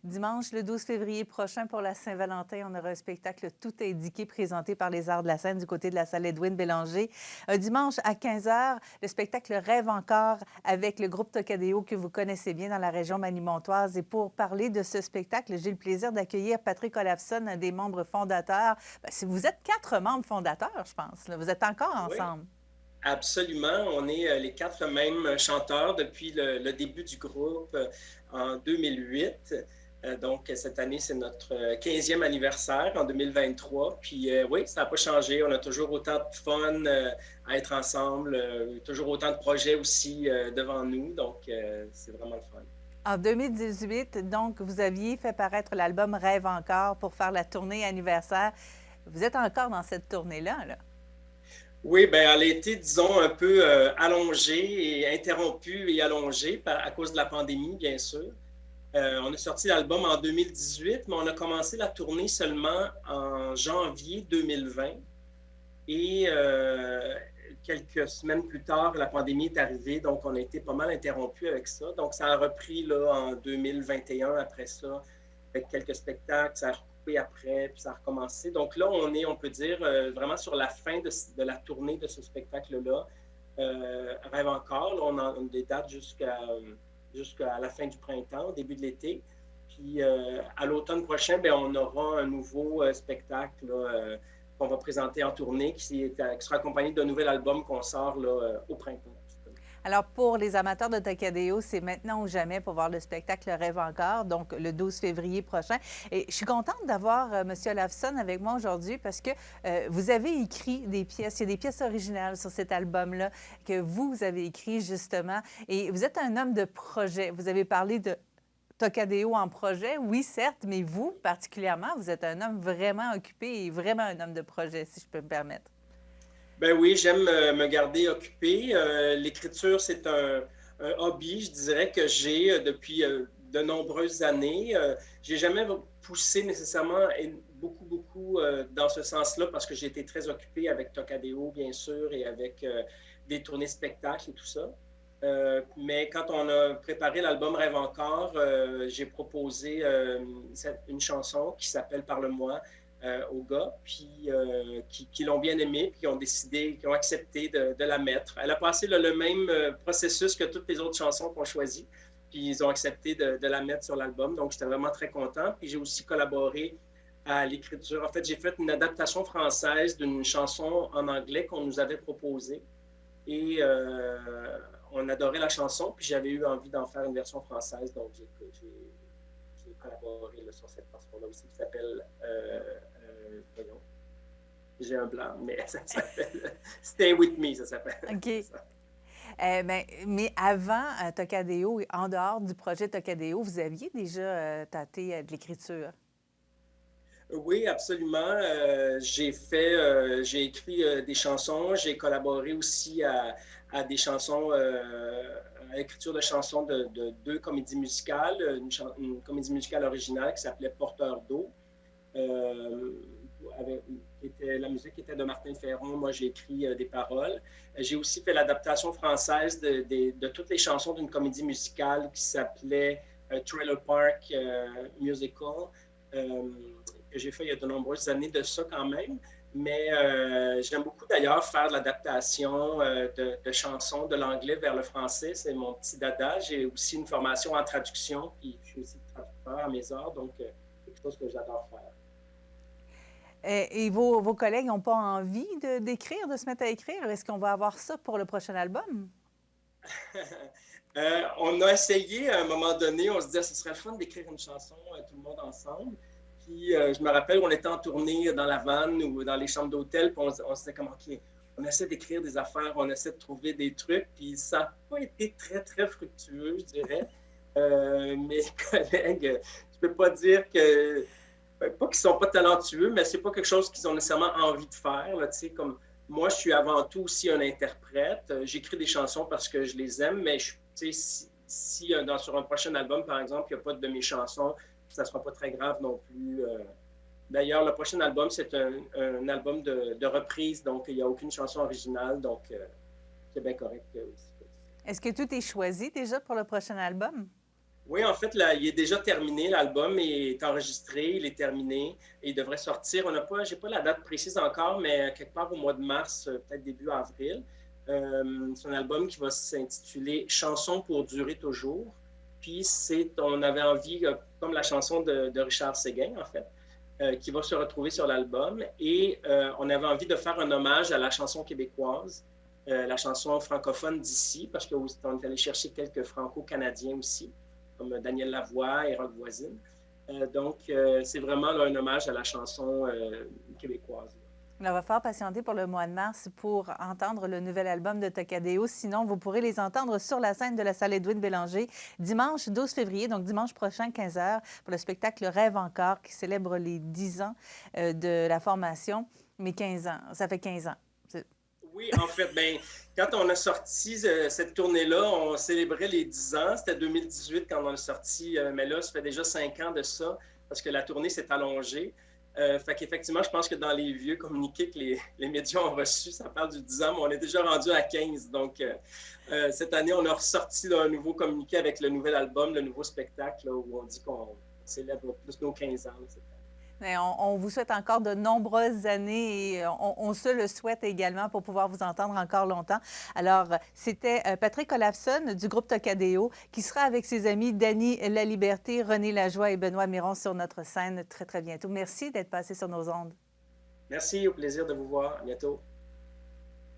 Dimanche, le 12 février prochain, pour la Saint-Valentin, on aura un spectacle tout indiqué présenté par les Arts de la scène du côté de la salle Edwin Bélanger. Un dimanche à 15 heures, le spectacle Rêve encore avec le groupe Tocadéo que vous connaissez bien dans la région manimontoise. Et pour parler de ce spectacle, j'ai le plaisir d'accueillir Patrick Olafson, un des membres fondateurs. Si vous êtes 4 membres fondateurs, je pense. Là. Vous êtes encore Oui, ensemble. absolument. On est les quatre mêmes chanteurs depuis le début du groupe en 2008. Donc, cette année, c'est notre 15e anniversaire en 2023. Puis, oui, ça n'a pas changé. On a toujours autant de fun à être ensemble, toujours autant de projets aussi devant nous. Donc, c'est vraiment le fun. En 2018, donc, vous aviez fait paraître l'album Rêve encore pour faire la tournée anniversaire. Vous êtes encore dans cette tournée-là, là? Oui, ben, elle a été, disons, un peu allongée et interrompue et allongée à cause de la pandémie, bien sûr. On a sorti l'album en 2018, mais on a commencé la tournée seulement en janvier 2020. Et quelques semaines plus tard, la pandémie est arrivée, donc on a été pas mal interrompu avec ça. Donc ça a repris là, en 2021 après ça, avec quelques spectacles, ça a recoupé après, puis ça a recommencé. Donc là, on est, on peut dire, vraiment sur la fin de la tournée de ce spectacle-là. Rêve encore, là, on a des dates jusqu'à la fin du printemps, au début de l'été. Puis à l'automne prochain, bien, on aura un nouveau spectacle là, qu'on va présenter en tournée, qui sera accompagné d'un nouvel album qu'on sort là, au printemps. Alors, pour les amateurs de Tocadéo, c'est maintenant ou jamais pour voir le spectacle Rêve encore, donc le 12 février prochain. Et je suis contente d'avoir M. Olafson avec moi aujourd'hui parce que vous avez écrit des pièces, il y a des pièces originales sur cet album-là que vous avez écrit justement. Et vous êtes un homme de projet. Vous avez parlé de Tocadéo en projet, oui, certes, mais vous, particulièrement, vous êtes un homme vraiment occupé et vraiment un homme de projet, si je peux me permettre. Ben oui, j'aime me garder occupé. L'écriture, c'est un hobby, je dirais, que j'ai depuis de nombreuses années. J'ai jamais poussé nécessairement beaucoup dans ce sens-là parce que j'ai été très occupé avec Tocadéo, bien sûr, et avec des tournées spectacles et tout ça. Mais quand on a préparé l'album Rêve encore, j'ai proposé une chanson qui s'appelle Parle-moi aux gars, puis qui l'ont bien aimé, puis qui ont décidé, qui ont accepté de la mettre. Elle a passé le même processus que toutes les autres chansons qu'on choisit, puis ils ont accepté de la mettre sur l'album, donc j'étais vraiment très content. Puis j'ai aussi collaboré à l'écriture. En fait, j'ai fait une adaptation française d'une chanson en anglais qu'on nous avait proposée. Et on adorait la chanson, puis j'avais eu envie d'en faire une version française, donc j'ai collaboré là, sur cette chanson-là aussi qui s'appelle, voyons, j'ai un blanc, mais ça s'appelle Stay With Me, ça s'appelle. OK. Mais avant Tocadéo, et en dehors du projet Tocadéo, vous aviez déjà tâté de l'écriture? Oui, absolument. J'ai écrit des chansons, j'ai collaboré aussi à des chansons, à l'écriture de chansons de deux comédies musicales, une comédie musicale originale qui s'appelait Porteur d'eau. Euh, la musique était de Martin Ferron, moi j'ai écrit des paroles. J'ai aussi fait l'adaptation française de toutes les chansons d'une comédie musicale qui s'appelait Trailer Park Musical, que j'ai fait il y a de nombreuses années de ça quand même. Mais j'aime beaucoup d'ailleurs faire de l'adaptation de chansons de l'anglais vers le français. C'est mon petit dada. J'ai aussi une formation en traduction, puis je suis aussi traducteur à mes heures, donc c'est quelque chose que j'adore faire. Et vos collègues n'ont pas envie d'écrire, de se mettre à écrire? Est-ce qu'on va avoir ça pour le prochain album? On a essayé à un moment donné, on se disait ce serait le fun d'écrire une chanson tout le monde ensemble. Puis je me rappelle, on était en tournée dans la vanne ou dans les chambres d'hôtel, puis on se disait comme OK, on essaie d'écrire des affaires, on essaie de trouver des trucs, puis ça n'a pas été très fructueux, je dirais. Mes collègues, je ne peux pas dire que pas qu'ils ne sont pas talentueux, mais c'est pas quelque chose qu'ils ont nécessairement envie de faire. Là, comme moi, je suis avant tout aussi un interprète. J'écris des chansons parce que je les aime, mais si sur un prochain album, par exemple, il n'y a pas de mes chansons, ça ne sera pas très grave non plus. D'ailleurs, le prochain album, c'est un album de reprise, donc il n'y a aucune chanson originale, donc c'est bien correct aussi. Est-ce que tout est choisi déjà pour le prochain album? Oui, en fait, là, il est déjà terminé. L'album est enregistré, il est terminé et il devrait sortir. J'ai pas la date précise encore, mais quelque part au mois de mars, peut-être début avril. C'est un album qui va s'intituler Chansons pour durer toujours. Puis on avait envie, comme la chanson de Richard Séguin, en fait, qui va se retrouver sur l'album. Et on avait envie de faire un hommage à la chanson québécoise, la chanson francophone d'ici, parce qu'on est allé chercher quelques franco-canadiens aussi comme Daniel Lavoie et Rock Voisine. C'est vraiment là, un hommage à la chanson québécoise. On va falloir patienter pour le mois de mars pour entendre le nouvel album de Tocadéo. Sinon, vous pourrez les entendre sur la scène de la salle Edwin Bélanger dimanche 12 février, donc dimanche prochain, 15 h, pour le spectacle Rêve encore, qui célèbre les 10 ans de la formation. Mais 15 ans, ça fait 15 ans. Oui, en fait, ben, quand on a sorti cette tournée-là, on célébrait les 10 ans. C'était 2018 quand on a sorti, mais là, ça fait déjà 5 ans de ça, parce que la tournée s'est allongée. Fait qu'effectivement, je pense que dans les vieux communiqués que les médias ont reçus, ça parle du 10 ans, mais on est déjà rendu à 15. Donc, cette année, on a ressorti là, un nouveau communiqué avec le nouvel album, le nouveau spectacle, là, où on dit qu'on célèbre plus nos 15 ans. Mais on vous souhaite encore de nombreuses années et on se le souhaite également pour pouvoir vous entendre encore longtemps. Alors, c'était Patrick Olafson du groupe Tocadéo qui sera avec ses amis Dany Laliberté, René Lajoie et Benoît Miron sur notre scène très, très bientôt. Merci d'être passé sur nos ondes. Merci, au plaisir de vous voir. À bientôt.